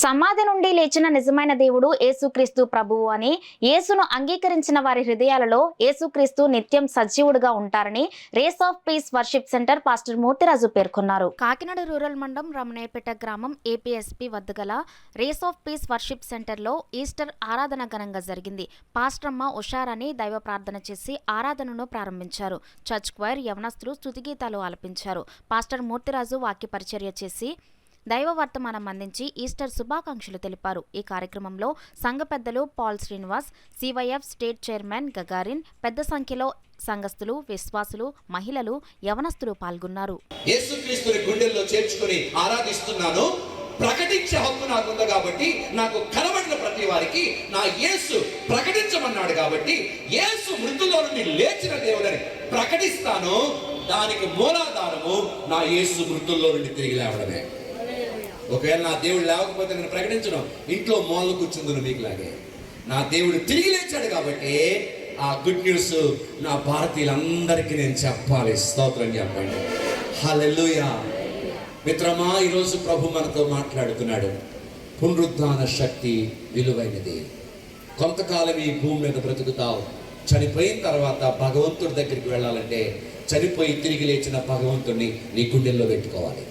సమాధి నుండి లేచిన నిజమైన దేవుడు యేసుక్రీస్తు ప్రభువు అని, యేసును అంగీకరించిన వారి హృదయాలలో యేసుక్రీస్తు నిత్యం సజీవుడుగా ఉంటారని race of peace worship centre pastor Murthyraju పేర్కొన్నారు. కాకినాడ రూరల్ మండలం రమణయ్యపేట గ్రామం ఏపీఎస్పీ వద్ద గల రేస్ ఆఫ్ పీస్ వర్షిప్ సెంటర్లో ఈస్టర్ ఆరాధన ఘనంగా జరిగింది. పాస్టర్మ్మ ఉషారాణి దైవ ప్రార్థన చేసి ఆరాధనను ప్రారంభించారు. చర్చ్ క్వైర్ యవనస్తులు స్తుతిగీతాలు ఆలపించారు. పాస్టర్ మూర్తిరాజు వాక్య పరిచర్య చేసి దైవ వర్తమానం అందించి ఈస్టర్ శుభాకాంక్షలు తెలిపారు. ఈ కార్యక్రమంలో సంఘ పెద్దలు Paul Srinivas, CYF state chairman Gagarin, పెద్ద సంఖ్యలో సంఘస్థులు, విశ్వాసులు, మహిళలు, యవనస్తులు పాల్గొన్నారు. యేసుక్రీస్తుని గుండెల్లో చేర్చుకొని ఆరాధిస్తున్నాను. ప్రకటించే హక్కు నాకుంది కాబట్టి, నాకు కనబడిన ప్రతి వారికి నా యేసు ప్రకటించమన్నాడు కాబట్టి, యేసు మృతుల్లో నుండి లేచిన దేవుడని ప్రకటిస్తాను. దానికి మూలాధారము నా యేసు మృతుల్లో నుండి తిరిగి లేవడమే. ఒకవేళ నా దేవుడు లేవకపోతే నేను ప్రకటించడం, ఇంట్లో మూలలో కూర్చుందును మీకులాగే. నా దేవుడు తిరిగి లేచాడు కాబట్టి ఆ గుడ్ న్యూస్ నా భారతీయులందరికీ నేను చెప్పాలి. స్తోత్రం చెప్పండి. హల్లెలూయా. మిత్రమా, ఈరోజు ప్రభు మనతో మాట్లాడుతున్నాడు. పునరుద్ధాన శక్తి విలువైనది. కొంతకాలం ఈ భూమి మీద బ్రతుకుతావు. చనిపోయిన తర్వాత భగవంతుడి దగ్గరికి వెళ్ళాలంటే చనిపోయి తిరిగి లేచిన భగవంతుడిని నీ గుండెల్లో పెట్టుకోవాలి.